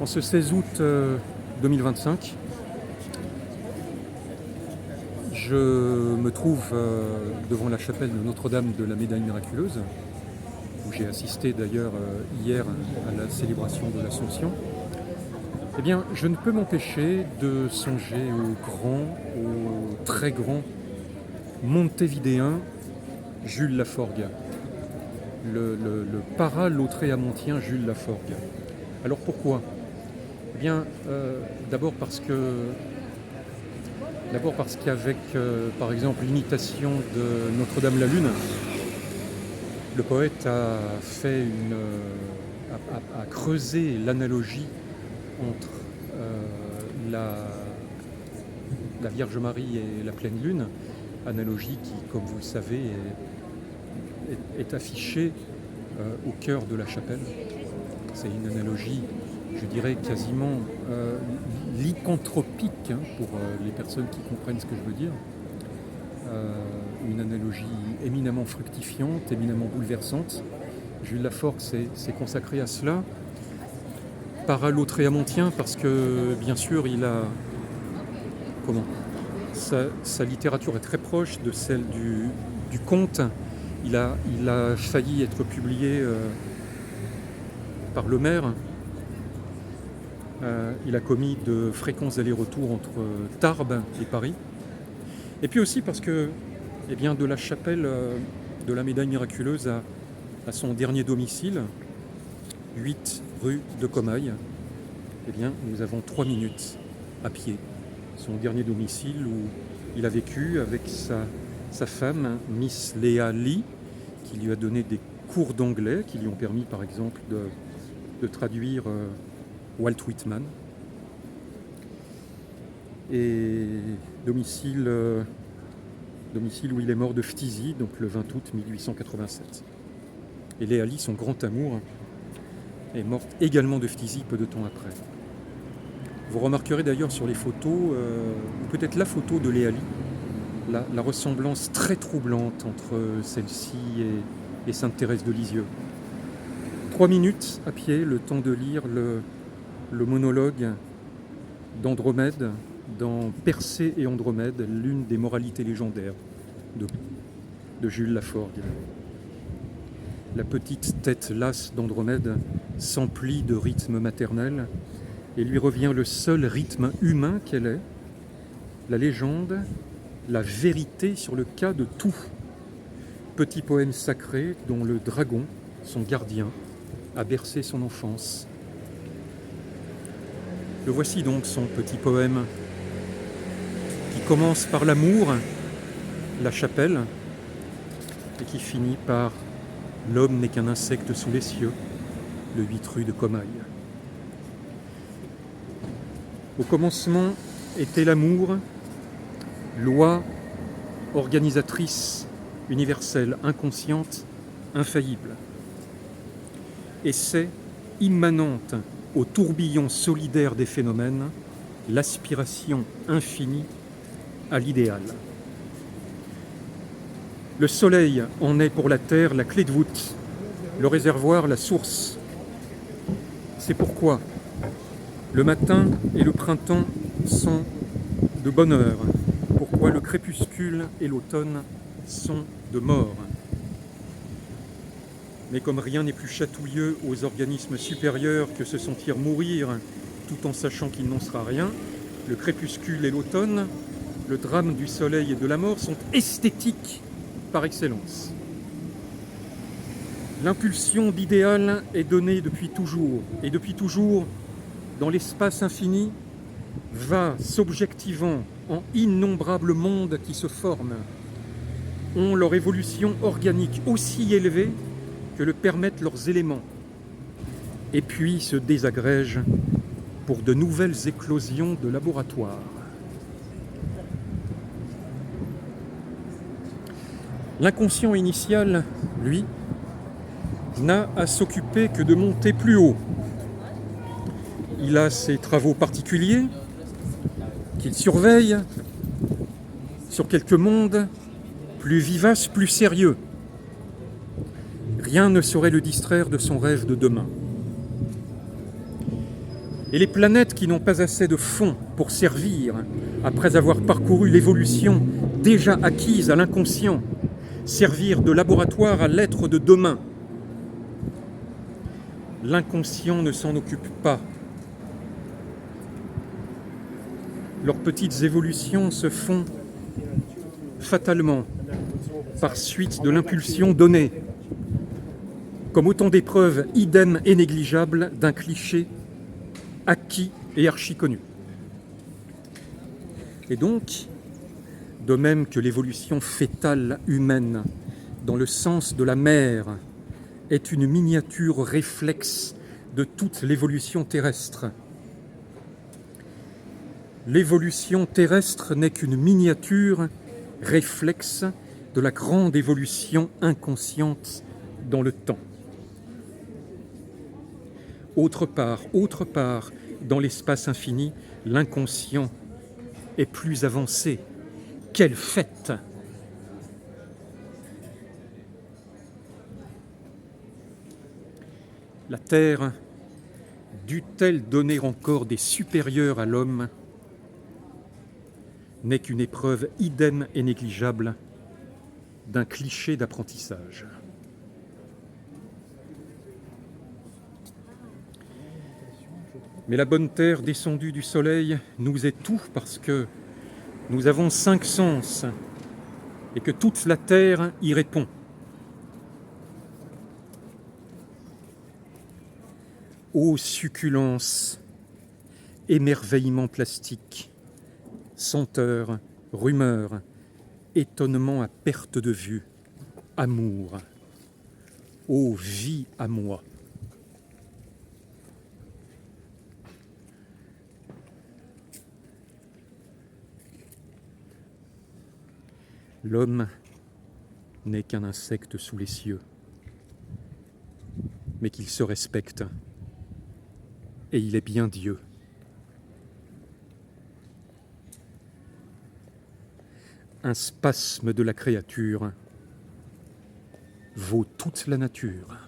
En ce 16 août 2025, je me trouve devant la chapelle de Notre-Dame de la Médaille Miraculeuse, où j'ai assisté d'ailleurs hier à la célébration de l'Assomption. Eh bien, je ne peux m'empêcher de songer au très grand montévidéen Jules Laforgue, le para-lautréamontien Jules Laforgue. Alors pourquoi ? Eh bien, d'abord parce qu'avec, par exemple, l'imitation de Notre-Dame-la-Lune, le poète a creusé l'analogie entre la Vierge Marie et la pleine lune, analogie qui, comme vous le savez, est affichée au cœur de la chapelle. C'est une analogie, je dirais, quasiment lycanthropique, pour les personnes qui comprennent ce que je veux dire. Une analogie éminemment fructifiante, éminemment bouleversante. Jules Laforgue s'est consacré à cela. Para-lautréamontien parce que, bien sûr, il a... Sa littérature est très proche de celle du conte. Il a failli être publié par Lemaire. Il a commis de fréquents allers-retours entre Tarbes et Paris. Et puis aussi parce que, eh bien, de la chapelle de la Médaille Miraculeuse à son dernier domicile, 8 rue de Comaille, eh bien, nous avons 3 minutes à pied. Son dernier domicile où il a vécu avec sa femme, Miss Léa Lee, qui lui a donné des cours d'anglais, qui lui ont permis, par exemple, de traduire Walt Whitman. Et domicile où il est mort de phtisie, donc le 20 août 1887. Et Léa Lee, son grand amour, est morte également de phtisie peu de temps après. Vous remarquerez d'ailleurs sur les photos, ou peut-être la photo de Léa Lee, la ressemblance très troublante entre celle-ci et Sainte Thérèse de Lisieux. 3 minutes à pied, le temps de lire le monologue d'Andromède dans Persée et Andromède, l'une des moralités légendaires de Jules Laforgue. La petite tête lasse d'Andromède s'emplit de rythme maternel et lui revient le seul rythme humain qu'elle est, la légende, la vérité sur le cas de tout. Petit poème sacré dont le dragon, son gardien, a bercé son enfance. Le voici donc, son petit poème, qui commence par l'amour, la chapelle, et qui finit par l'homme n'est qu'un insecte sous les cieux, le 8 rue de Comaille. Au commencement était l'amour, loi organisatrice, universelle, inconsciente, infaillible. Essai immanente au tourbillon solidaire des phénomènes, l'aspiration infinie à l'idéal. Le soleil en est pour la terre la clé de voûte, le réservoir la source. C'est pourquoi le matin et le printemps sont de bonheur, pourquoi le crépuscule et l'automne sont de mort. Mais comme rien n'est plus chatouilleux aux organismes supérieurs que se sentir mourir tout en sachant qu'il n'en sera rien, le crépuscule et l'automne, le drame du soleil et de la mort sont esthétiques par excellence. L'impulsion d'idéal est donnée depuis toujours, et depuis toujours, dans l'espace infini, va s'objectivant en innombrables mondes qui se forment, ont leur évolution organique aussi élevée que le permettent leurs éléments, et puis se désagrègent pour de nouvelles éclosions de laboratoire. L'inconscient initial, lui, n'a à s'occuper que de monter plus haut. Il a ses travaux particuliers qu'il surveille sur quelques mondes plus vivaces, plus sérieux. Rien ne saurait le distraire de son rêve de demain. Et les planètes qui n'ont pas assez de fond pour servir, après avoir parcouru l'évolution déjà acquise à l'inconscient, servir de laboratoire à l'être de demain. L'inconscient ne s'en occupe pas. Leurs petites évolutions se font fatalement par suite de l'impulsion donnée, comme autant d'épreuves idem et négligeables d'un cliché acquis et archi-connu. Et donc, de même que l'évolution fétale humaine, dans le sens de la mère, est une miniature réflexe de toute l'évolution terrestre, l'évolution terrestre n'est qu'une miniature réflexe de la grande évolution inconsciente dans le temps. Autre part, dans l'espace infini, l'inconscient est plus avancé. Quelle fête! La Terre dut-elle donner encore des supérieurs à l'homme n'est qu'une épreuve idem et négligeable d'un cliché d'apprentissage. Mais la bonne terre descendue du soleil nous est tout parce que nous avons 5 sens et que toute la terre y répond. Ô succulence, émerveillement plastique, senteur, rumeur, étonnement à perte de vue, amour, ô vie à moi. L'homme n'est qu'un insecte sous les cieux, mais qu'il se respecte, et il est bien Dieu. Un spasme de la créature vaut toute la nature.